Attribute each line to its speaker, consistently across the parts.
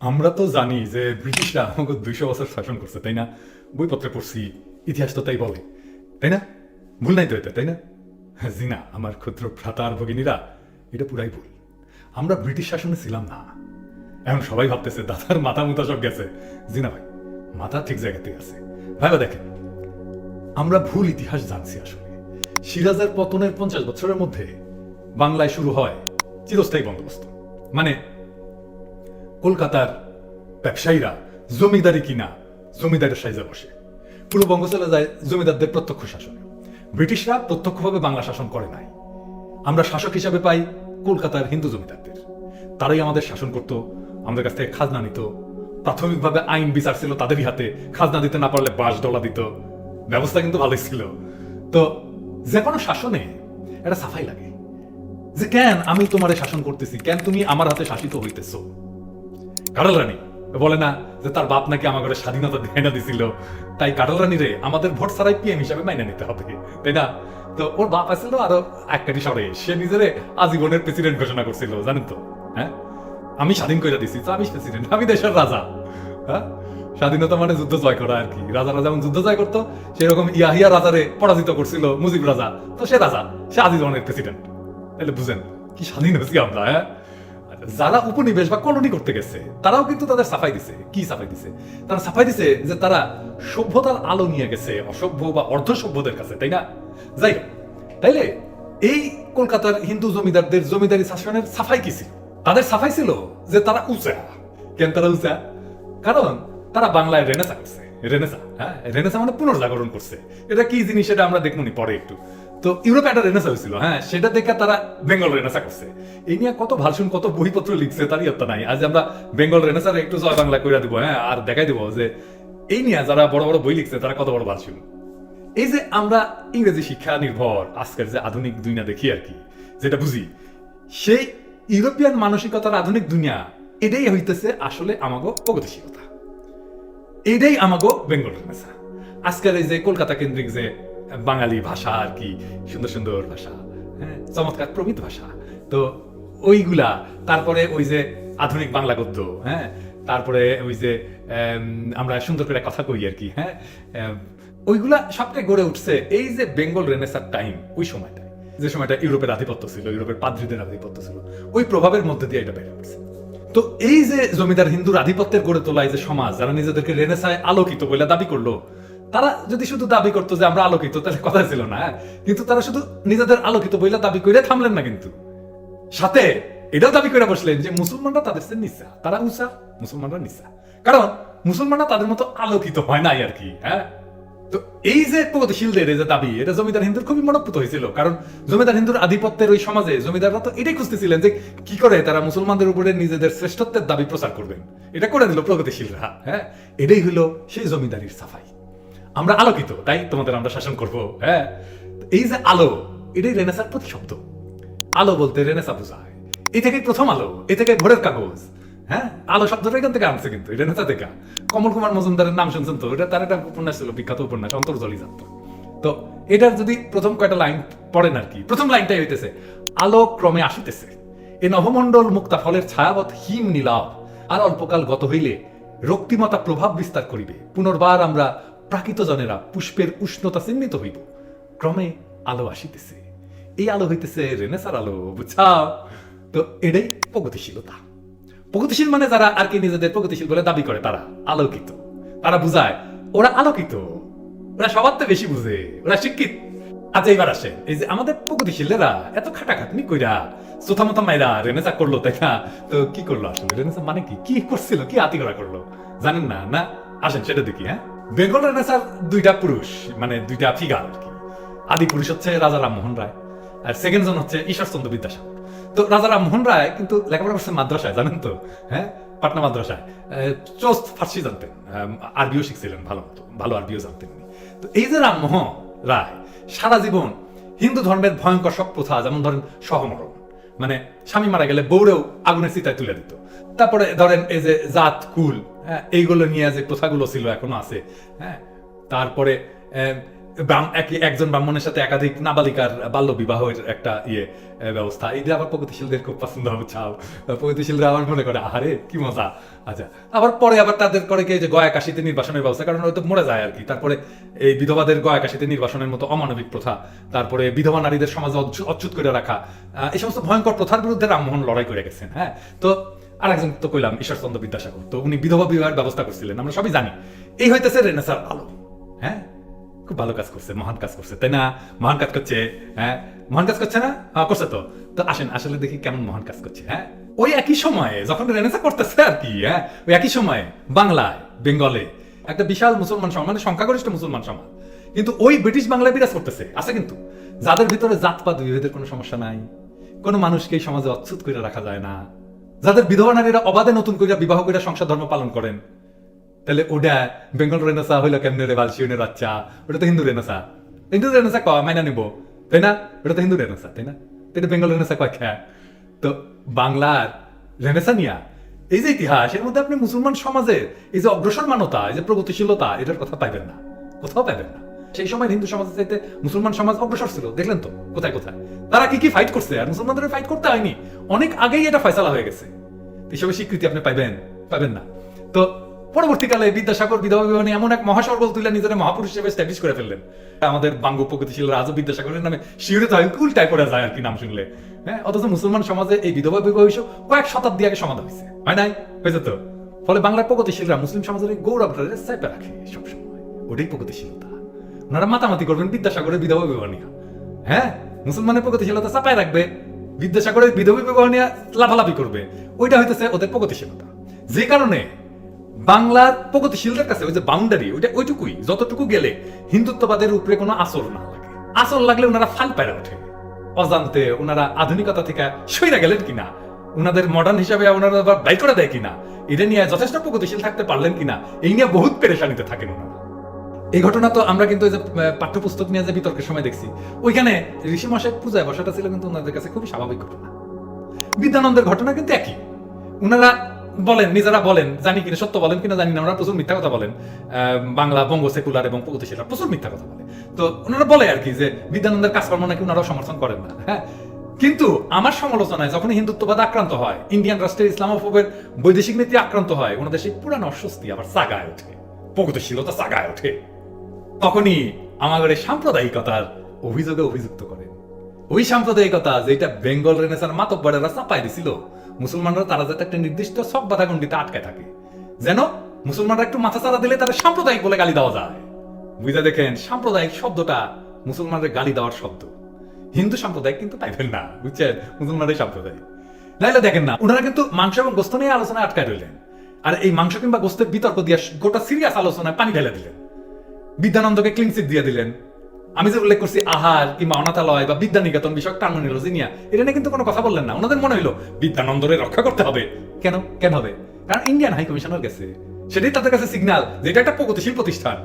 Speaker 1: আমরা তো জানি যে ব্রিটিশরা আমাকে 200 বছর শাসন করছে, তাই না? বইপত্রে পড়ছি, ইতিহাস তো তাই বলে, তাই না? ভুল নাই তো এটা, তাই না? জি না, আমার ক্ষুদ্র ভ্রাতা আর ভগিনীরা, এটা পুরাই ভুল। আমরা ব্রিটিশ শাসনে ছিলাম না। এখন সবাই ভাবতেছে দাদার মাথা মুথা সব গেছে। জি না ভাই, মাথা ঠিক জায়গাতেই আছে। ভাইবা দেখেন, আমরা ভুল ইতিহাস জানছি আসলে। সিরাজের পতনের 50 বছরের মধ্যে বাংলায় শুরু হয় চিরস্থায়ী বন্দোবস্ত। মানে কলকাতার ব্যবসায়ীরা জমিদারি কিনা জমিদারের সাইজে বসে, পুরো বঙ্গ চলে যায় জমিদারদের প্রত্যক্ষ শাসনে। ব্রিটিশরা প্রত্যক্ষভাবে বাংলা শাসন করে নাই। আমরা শাসক হিসাবে পাই কলকাতার হিন্দু জমিদারদের। তারাই আমাদের শাসন করত, আমাদের কাছ থেকে খাজনা নিত। প্রাথমিকভাবে আইন বিচার ছিল তাদেরই হাতে, খাজনা দিতে না পারলে বাস ডলা দিত। ব্যবস্থা কিন্তু ভালোই ছিল। তো যে কোনো শাসনে একটা সাফাই লাগে যে কেন আমি তোমারে শাসন করতেছি, কেন তুমি আমার হাতে শাসিত হইতেছ। কাটাল রানী বলে না যে তার বাপ নাকি আমার ঘরে স্বাধীনতা দেয় দিছিল, তাই কাটাল রানী রে আমাদের ভোট ছাড়াই পিএম হিসাবে মাইনে নিতে হবে, তাই না? তো ওর বাপ আসছিল আরো এক কাটি সরে, সে নিজেরে আজীবনের প্রেসিডেন্ট ঘোষণা করছিল, জানেন তো? হ্যাঁ, আমি স্বাধীন করে দিছি, তো আমি প্রেসিডেন্ট, আমি দেশের রাজা। হ্যাঁ, স্বাধীনতা মানে যুদ্ধ জয় করা আর কি। রাজারা যেমন যুদ্ধ জয় করতো, সেরকম ইয়াহিয়া রাজারে পরাজিত করছিল মুজিব রাজা, তো সে রাজা, সে আজীবনের প্রেসিডেন্ট। তাহলে বুঝেন কি স্বাধীন হয়েছি আমরা। হ্যাঁ, যারা উপনিবেশ বা কলোনি করতে গেছে তারাও কিন্তু তাদের সাফাই দিছে। কি সাফাই দিছে? তারা সাফাই দিছে যে তারা সভ্যতার আলো নিয়ে গেছে অসভ্য বা অর্ধ সভ্যদের কাছে, তাই না? যাই হোক, তাইলে এই কলকাতার হিন্দু জমিদারদের জমিদারি শাসনের সাফাই কি ছিল? তাদের সাফাই ছিল যে তারা উঁচা। কেন তারা উঁচা? কারণ তারা বাংলায় রেনেসা করছে। রেনেসা, হ্যাঁ, রেনেসা মানে পুনর্জাগরণ করছে। এটা কি জিনিস সেটা আমরা দেখবো নি পরে একটু। তো ইউরোপে একটা রেনেসা হয়েছিল, হ্যাঁ, সেটা দেখে তারা বেঙ্গল রেনেসা করছে। এই নিয়ে কত ভাষণ কত বইপত্র লিখছে তারই হত্যা নাই। আজ আমরা বেঙ্গল রেনেসার একটু জয় বাংলা কইরা দিব, হ্যাঁ, আর দেখাই দিব যে এই নিয়ে যারা বড় বড় বই লিখছে তারা কত বড় ভাষণ। এই যে আমরা ইংরেজি শিক্ষা নির্ভর আজকের যে আধুনিক দুনিয়া দেখি আর কি, যেটা বুঝি, সেই ইউরোপিয়ান মানসিকতার আধুনিক দুনিয়া, এটাই হইতেছে আসলে আমাগো প্রগতিশীলতা, এটাই আমাগো বেঙ্গল রেনেসা। আজকের এই যে কলকাতা কেন্দ্রিক যে বাঙালি ভাষা আর কি, সুন্দর সুন্দর ভাষা, হ্যাঁ, চমৎকার প্রমিত ভাষা, তো ওইগুলা, তারপরে ওই যে আধুনিক বাংলা গদ্য, হ্যাঁ, তারপরে ওই যে আমরা সুন্দর করে কথা কই আর কি, হ্যাঁ, ওইগুলা সবটাই গড়ে উঠছে এই যে বেঙ্গল রেনেসার টাইম, ওই সময়টায়, যে সময়টা ইউরোপের আধিপত্য ছিল, ইউরোপের পাদ্রীদের আধিপত্য ছিল, ওই প্রভাবের মধ্যে দিয়ে এটা বেড়ে উঠছে। তো এই যে জমিদার হিন্দুর আধিপত্যের গড়ে তোলা এই যে সমাজ, যারা নিজেদেরকে রেনেসায় আলোকিত বলে দাবি করলো, তারা যদি শুধু দাবি করতো যে আমরা আলোকিত, তাহলে কথা ছিল না। কিন্তু তারা শুধু নিজেদের আলোকিত বইলা দাবি করে থামলেন না, কিন্তু সাথে এটাও দাবি করে বসলেন যে মুসলমানরা তাদের চেয়ে নিচা, তারা উঁচা, মুসলমানরা নিচা, কারণ মুসলমানরা তাদের মতো আলোকিত হয় নাই আর কি। হ্যাঁ, তো এই যে প্রগতিশীলদের এই যে দাবি, এটা জমিদার হিন্দুর খুবই মনোপুত হয়েছিল। কারণ জমিদার হিন্দুর আধিপত্যের ওই সমাজে জমিদাররা তো এটাই খুঁজতেছিলেন যে কি করে তারা মুসলমানদের উপরে নিজেদের শ্রেষ্ঠত্বের দাবি প্রচার করবেন। এটা করে দিল প্রগতিশীলরা। হ্যাঁ, এটাই হলো সেই জমিদারির সাফাই, আমরা আলোকিত, তাই তোমাদের আমরা শাসন করব। হ্যাঁ, এই যে আলো, এটাই রেনেসার প্রতিশব্দ। আলো বলতে রেনেসা বোঝায়, এই থেকে প্রথম আলো, এই থেকে ভোরের কাগজ। হ্যাঁ, আলো শব্দটা এখান থেকে আনছে, কিন্তু রেনেসা থেকে। কমল কুমার মজুমদারের নাম শুনছেন তো? এটা তার একটা উপন্যাস ছিল, বিখ্যাত উপন্যাস অন্তর্জলি যাত্রা। তো এটার যদি প্রথম কয়টা লাইন পড়েন আর কি, প্রথম লাইনটাই হইতেছে আলো ক্রমে আসিতেছে, এ নভমণ্ডল মুক্তা ফলের ছায়াবৎ হিম নীলাভ, আর অল্পকাল গত হইলে রক্তিমতা প্রভাব বিস্তার করিবে, পুনর্বার আমরা প্রাকৃত জনেরা পুষ্পের উষ্ণতা চিহ্নিত হইব, ক্রমে আলো আসিতেছে। এই আলো হইতেছে রেনেসার আলো, বুঝছাও? তো এটাই প্রগতিশীলতা। প্রগতিশীল মানে যারা আর কি নিজেদের প্রগতিশীল বলে দাবি করে, তারা আলোকিত, তারা বুঝায় ওরা আলোকিত, ওরা সবার তো বেশি বুঝে, ওরা শিক্ষিত। আচ্ছা, এইবার আসে এই যে আমাদের প্রগতিশীলেরা এত খাটাখাটনি কইরা চোথা মোথা মাইরা রেনেসা করলো, তাই না? তো কি করলো আসলে রেনেসা মানে কি, কি করছিল, কি আতিগড়া করলো জানেন না? না, আসেন সেটা দেখি। হ্যাঁ, বেঙ্গল রেনেসার দুইটা পুরুষ, মানে দুইটা ফিগার আর কি। আদি পুরুষ হচ্ছে রাজা রামমোহন রায়, আর সেকেন্ড জন হচ্ছে ঈশ্বরচন্দ্র বিদ্যাসাগর। তো রাজা রামমোহন রায় কিন্তু লেখাপড়া করছেন মাদ্রাসায়, জানেন তো? হ্যাঁ, পাটনা মাদ্রাসায়। চোস্ত ফার্সি জানতেন, আরবিও শিখছিলেন ভালো মতো, ভালো আরবিও জানতেন। তো এই যে রামমোহন রায় সারা জীবন হিন্দু ধর্মের ভয়ঙ্কর সব প্রথা, যেমন ধরেন সহমরণ, মানে স্বামী মারা গেলে বউরেও আগুনের চিতায় তুলে দিত। তারপরে ধরেন এই যে জাত কুল, হ্যাঁ, এইগুলো নিয়ে যে প্রথাগুলো ছিল এখনো আছে। হ্যাঁ, তারপরে একজন ব্রাহ্মণের সাথে একাধিক নাবালিকার বাল্য বিবাহের একটা ব্যবস্থা, এটা আবার প্রগতিশীলদের খুব পছন্দ হবে। চাও প্রগতিশীলরা আবার মনে করে আহারে কি মজা। আচ্ছা, আবার পরে আবার তাদের করে কি যে গয়া কাশিতে নির্বাসনের ব্যবস্থা, কারণ হয়তো মরে যায় আর কি। তারপরে এই বিধবাদের গয়া কাশিতে নির্বাসনের মতো অমানবিক প্রথা, তারপরে বিধবা নারীদের সমাজে অচ্যুত করে রাখা, এই সমস্ত ভয়ঙ্কর প্রথার বিরুদ্ধে রামমোহন লড়াই করে গেছেন। হ্যাঁ, তো আরেকজন তো কইলাম ঈশ্বরচন্দ্র বিদ্যাসাগর, তো উনি বিধবা বিবাহের ব্যবস্থা করছিলেন, আমরা সবই জানি। এই হইতেছে রেনেসার আলো। হ্যাঁ, খুব ভালো কাজ করছে, মহান কাজ করছে, তাই না? মহান কাজ করছে। হ্যাঁ, মহান কাজ করছে না? করছে তো। তো আসেন আসলে দেখি কেমন মহান কাজ করছে। হ্যাঁ, ওই একই সময়ে যখন রেনেসা করতেছে আর কি, হ্যাঁ, ওই একই সময়ে বাংলায়, বেঙ্গলে একটা বিশাল মুসলমান সমাজ, মানে সংখ্যাগরিষ্ঠ মুসলমান সমাজ কিন্তু ওই ব্রিটিশ বাংলায় বিরাজ করতেছে আছে, কিন্তু যাদের ভিতরে জাতপাত বিভেদের কোনো সমস্যা নাই, কোনো মানুষকে এই সমাজে অচ্ছুত করে রাখা যায় না, যাদের বিধবা নারীরা অবাধে নতুন করে বিবাহ করে সংসার ধর্ম পালন করেন। তাহলে ওটা বেঙ্গল রেনেসা হইলো কেমনে রে বালশিউনের বাচ্চা? ওটা তো হিন্দু রেনেসা। হিন্দু রেনেসা কয় মাইনা নিব, তাই না? ওটা তো হিন্দু রেনেসা, তাই না? এটা বেঙ্গল রেনেসা কয় খেয়া। তো বাংলার রেনেসা নিয়া এই যে ইতিহাস, এর মধ্যে আপনি মুসলমান সমাজের এই যে অগ্রসর মানতা, এই যে প্রগতিশীলতা, এটার কথা পাইবেন না, কোথাও পাইবেন না। সেই সময় হিন্দু সমাজের চাইতে মুসলমান সমাজ অগ্রসর ছিল, দেখলেন তো কোথায় কোথায় তারা কি কি ফাইট করছে। আর মুসলমানদের ফাইট করতে হয়নি, অনেক আগেই এটা ফয়সালা হয়ে গেছে। এসবের স্বীকৃতি আপনি পাবেন না। তো পরবর্তীকালে বিদ্যাসাগর বিধবা বিবাহ নিয়ে এমন এক মহাসর্বল তুলে নিজের মহাপুরুষ হিসেবে স্ট্যাবলিশ করে ফেললেন। আমাদের বাঙ্গ প্রগতিশীলরা আজও বিদ্যাসাগরের নামে শিউরিত হয়, উল্টায় পড়ে যায় আর কি নাম শুনলে। হ্যাঁ, অথচ মুসলমান সমাজে এই বিধবা বিবাহ ইস্যু কয়েক শতাব্দী আগে সমাধান হয়েছে, হয় নাই? হয়েছে তো। ফলে বাংলার প্রগতিশীলরা মুসলিম সমাজের গৌরবটা চেপে রাখে সবসময়, ওটাই প্রগতিশীলতা। ওনারা মাতামাতি করবেন বিদ্যাসাগরের বিধবা বিবাহ নিয়ে। হ্যাঁ, মুসলমানের প্রগতিশীলতা চাপায় রাখবে, বিদ্যাসাগরের বিধবা বিবাহ নিয়ে লাফালাফি করবে, ওইটা হইতেছে ওদের প্রগতিশীলতা। যে কারণে বাংলার প্রগতিশীলদের কাছে ওই যে বাউন্ডারি, ওইটা ওইটুকুই, যতটুকু গেলে হিন্দুত্ববাদের উপরে কোনো আসর না লাগে। আসর লাগলে ওনারা ফাল পায়রা ওঠে, অজান্তে ওনারা আধুনিকতা থেকে সইরা গেলেন কিনা, ওনাদের মডার্ন হিসাবে ওনারা আবার বাই করে দেয় কিনা, এটা নিয়ে যথেষ্ট প্রগতিশীল থাকতে পারলেন কিনা, এই নিয়ে বহুত পেরেশানিতে থাকেন ওনারা। এই ঘটনা তো আমরা কিন্তু ওই যে পাঠ্যপুস্তক নিয়ে যে বিতর্কের সময় দেখছি, ওইখানে ঋষি মশাই পূজায় বসাটা ছিল কিন্তু ওনাদের কাছে খুবই স্বাভাবিক ঘটনা। বিদ্যানন্দের ঘটনা কিন্তু একই। ওনারা বলেন, নিজেরা বলেন, জানি কিনা সত্য বলেন কিনা জানি না, ওনারা প্রচুর মিথ্যা কথা বলেন। বাংলা বঙ্গ সেকুলার এবং প্রগতিশীলরা প্রচুর মিথ্যা কথা বলে। তো ওনারা বলে আর কি যে বিদ্যানন্দের কাজকর্ম নাকি ওনারাও সমর্থন করেন না। হ্যাঁ, কিন্তু আমার সমালোচনায় যখন হিন্দুত্ববাদ আক্রান্ত হয়, ইন্ডিয়ান রাষ্ট্রের ইসলামোফোবের বৈদেশিক নীতি আক্রান্ত হয়, ওনাদের সেই পুরানো অস্বস্তি আবার জাগায় ওঠে, প্রগতিশীলতা জাগায় ওঠে, তখনই আমাদের সাম্প্রদায়িকতার অভিযোগে অভিযুক্ত করেন। ওই সাম্প্রদায়িকতা যেটা বেঙ্গল রেনেসার মাতব্বরেরা চাপাই দিছিল মুসলমানরা, তারা যাতে একটা নির্দিষ্ট সব বাধাগণ্ডিতে আটকায় থাকে, যেন মুসলমানরা একটু মাথা চাড়া দিলে তারা সাম্প্রদায়িক বলে গালি দেওয়া যায়। বুঝে দেখেন, সাম্প্রদায়িক শব্দটা মুসলমানদের গালি দেওয়ার শব্দ। হিন্দু সাম্প্রদায়িক কিন্তু পাইবেন না, বুঝছেন? মুসলমানরাই সাম্প্রদায়িক। নাইলে দেখেন না, ওনারা কিন্তু মাংস এবং গোস্ত নিয়ে আলোচনায় আটকায় রইলেন, আর এই মাংস কিংবা গোস্তের বিতর্ক দিয়ে গোটা সিরিয়াস আলোচনায় পানি ঢেলে দিলেন। বিদ্যানন্দকে ক্লিন চিট দিয়ে দিলেন। আমি যে উল্লেখ করছি আহার কিংবা অনাথালয় বা বিদ্যা নিকেতন বিষয়ক টার্মিনোলজি নিয়ে, এটা নিয়ে কিন্তু কোনো কথা বললেন না। ওনাদের মনে হইলো বিদ্যানন্দরে রক্ষা করতে হবে। কেন হবে? কারণ ইন্ডিয়ান হাই কমিশনার গেছে, সেটাই তাদের কাছে সিগন্যাল যে এটা একটা প্রগতিশীল প্রতিষ্ঠান।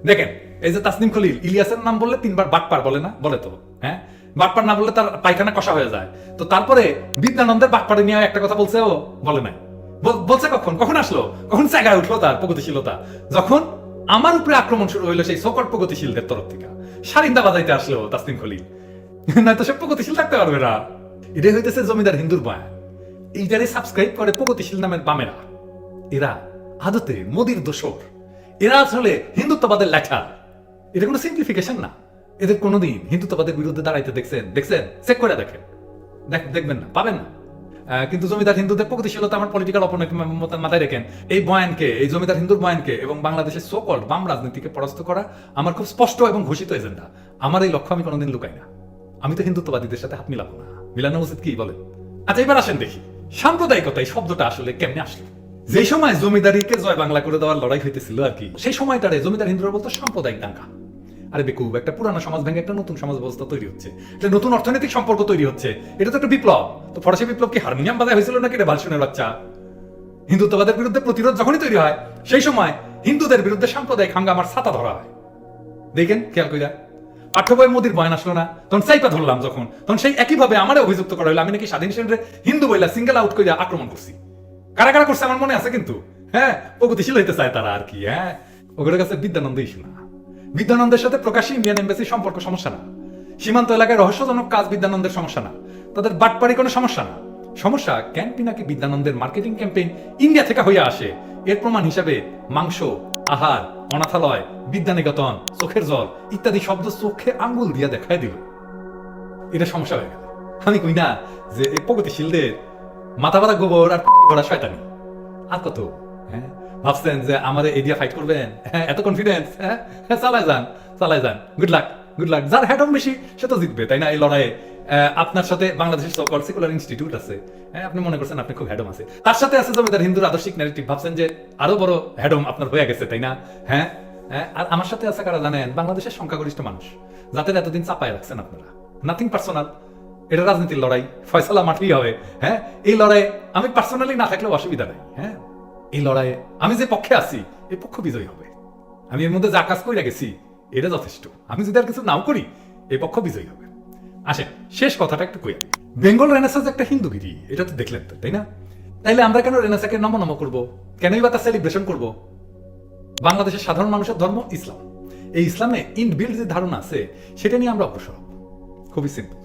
Speaker 1: দেখেন, এই যে তাসনিম খলিল, ইলিয়াসের নাম বললে 3 বার বাটপার বলে না? বলে তো। হ্যাঁ, বাটপার না বললে তার পায়খানা কষা হয়ে যায়। তো তারপরে বিদ্যানন্দের বাটপারে নিয়ে একটা কথা বলছে, ও বলে নাই। বলছে কখন আসলো, কখন জায়গায় উঠলো তার প্রগতিশীলতা? যখন আমার উপরে আক্রমণ শুরু হইলো সেই সকট প্রগতিশীলদের তরফ থেকে, সারিন্দা বাজাইতে আসলো তাসনিম খলিল, নয়তো সে প্রগতিশীল থাকতে পারবে না। এটাই হইতেছে জমিদার হিন্দুর বয়ান। এইটারে সাবস্ক্রাইব করে প্রগতিশীল নামের বামেরা। এরা আদতে মোদির দোসর, এরা আসলে হিন্দুত্ববাদের লেখা। এটা কোনো সিম্পলিফিকেশন না। এদের কোনোদিন হিন্দুত্ববাদের বিরুদ্ধে দাঁড়াইতে দেখছেন? চেক করে দেখেন, দেখবেন না, পাবেন না। কিন্তু জমিদার হিন্দুদের প্রগতিশীলতা আমার পলিটিক্যাল অপোনেন্ট মাথায় রেখেন এই বয়ানকে, এই জমিদার হিন্দুর বয়ানকে এবং বাংলাদেশের সোকল্ড বাম রাজনীতিকে পরাস্ত করা আমার খুব স্পষ্ট এবং ঘোষিত এজেন্ডা। আমার এই লক্ষ্য আমি কোনোদিন লুকাই না। আমি তো হিন্দুত্ববাদীদের সাথে হাত মিলাবো না। মিলানো উচিত কি বলেন? আচ্ছা, এবার আসেন দেখি সাম্প্রদায়িকতা এই শব্দটা আসলে কেমনে আসলো। যে সময় জমিদারিকে জয় বাংলা করে দেওয়ার লড়াই হইতেছিল আর কি, সেই সময়টারে জমিদার হিন্দুরা বলতো সাম্প্রদায়িক দাঙ্গা। আরে বেকুব, একটা পুরানো সমাজ ভেঙে একটা নতুন সমাজ ব্যবস্থা তৈরি হচ্ছে, একটা নতুন অর্থনৈতিক সম্পর্ক তৈরি হচ্ছে, এটা তো একটা বিপ্লব। তো ফরাসি বিপ্লব কি হারমোনিয়াম বাজায় হয়েছিল নাকি এটা বালশুনের বাচ্চা? হিন্দুত্ববাদের বিরুদ্ধে প্রতিরোধ যখনই তৈরি হয়, সেই সময় হিন্দুদের বিরুদ্ধে সাম্প্রদায়িক হাঙ্গামার ছাতা ধরা হয়। দেখেন খেয়াল কইরা, পাঠ্য বইয়ের মোদির বয়ান আসলো না, তখন সাইপা ধরলাম যখন, তখন সেই একইভাবে আমারে অভিযুক্ত করা হলো আমি নাকি স্বাধীন সেনারে হিন্দু বইলা সিঙ্গেল আউট করে আক্রমণ করছি। কারা কারা করছে আমার মনে আছে কিন্তু। হ্যাঁ, প্রগতিশীল হইতে চায় তারা আর কি। হ্যাঁ, ওগুলোর কাছে বিদ্যানন্দ ইস্যু না। বিদ্যানন্দের সাথে প্রকাশ্যে ইন্ডিয়ান এম্বাসির সম্পর্ক সমস্যা না, সীমান্ত এলাকায় রহস্যজনক কাজ বিদ্যানন্দের সমস্যা না, তাদের বাটপাড়ি কোনো সমস্যা না। সমস্যা কেন পিনাকি বিদ্যানন্দের মার্কেটিং ক্যাম্পেইন ইন্ডিয়া থেকে হইয়া আসে, এর প্রমাণ হিসাবে মাংস, আহার, অনাথালয়, বিদ্যানিকেতন, চোখের জল ইত্যাদি শব্দ চোখে আঙ্গুল দিয়া দেখায় দিল। এটা সমস্যা হয়ে গেল। আমি কই না যে এই প্রগতিশীলদের মাথা ভরা গোবর আর ভরা শয়তানি। আর কত ভাবছেন যে আমার এরিয়া ফাইট করবেন? হ্যাঁ, এত কনফিডেন্স? হ্যাঁ, চালায় যান, চালায় যান। Good luck, good luck. যার হেডম বেশি সে তো জিতবে, তাই না? এই লড়াইয়ে আপনার সাথে বাংলাদেশের সেকুলার ইনস্টিটিউট আছে, হ্যাঁ, আপনি মনে করছেন আপনি খুব হেডম আছে, তার সাথে আছে জমিদার হিন্দুর আদর্শিক ন্যারেটিভ, ভাবছেন যে আরো বড় হেডম আপনার হয়ে গেছে, তাই না? হ্যাঁ, আর আমার সাথে আছে কারা জানেন? বাংলাদেশের সংখ্যাগরিষ্ঠ মানুষ, যাদের এতদিন চাপায় রাখছেন আপনারা। নাথিং পার্সোনাল, এটা রাজনীতির লড়াই, ফয়সালা মাঠেই হবে। হ্যাঁ, এই লড়াইয়ে আমি পার্সোনালি না থাকলেও অসুবিধা নাই। হ্যাঁ, এই লড়াইয়ে আমি যে পক্ষে আছি এই পক্ষ বিজয়ী হবে। আমি এর মধ্যে যা কাজ করে গেছি এটা যথেষ্ট। আমি যদি আর কিছু নাও করি এই পক্ষ বিজয়ী হবে। আসেন শেষ কথাটা একটু কই। বেঙ্গল রেনেসান্স একটা হিন্দুগিরি, এটা তো দেখলেন তো, তাই না? তাইলে আমরা কেন রেনেসাকে নম করবো? কেনই বা তার সেলিব্রেশন করবো? বাংলাদেশের সাধারণ মানুষের ধর্ম ইসলাম। এই ইসলামে ইনবিল্ড যে ধারণা আছে সেটা নিয়ে আমরা অগ্রসর হব। খুবই সিম্পল।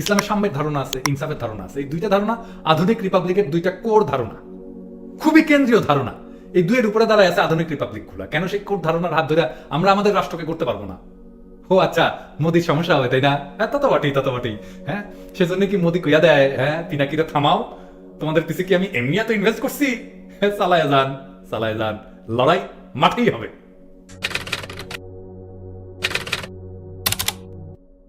Speaker 1: ইসলামের সাম্যের ধারণা আছে, ইনসাফের ধারণা আছে। এই দুইটা ধারণা আধুনিক রিপাবলিকের দুইটা কোর ধারণা, খুবই কেন্দ্রীয় ধারণা। এই দুইয়ের উপরে দাঁড়ায় আছে আধুনিক রিপাবলিক গুলা। কেন সেই কোর ধারণার হাত ধরে আমরা আমাদের রাষ্ট্রকে করতে পারবো না? ও আচ্ছা, মোদির সমস্যা হবে, তাই না? হ্যাঁ, তত বটেই, তত বটেই। হ্যাঁ, সেজন্য কি মোদি কইয়া দেয়, হ্যাঁ পিনাকিরা থামাও, তোমাদের পিছে কি আমি এমনি এত ইনভেস্ট করছি? চালায় যান, চালায় যান, লড়াই মাঠেই হবে।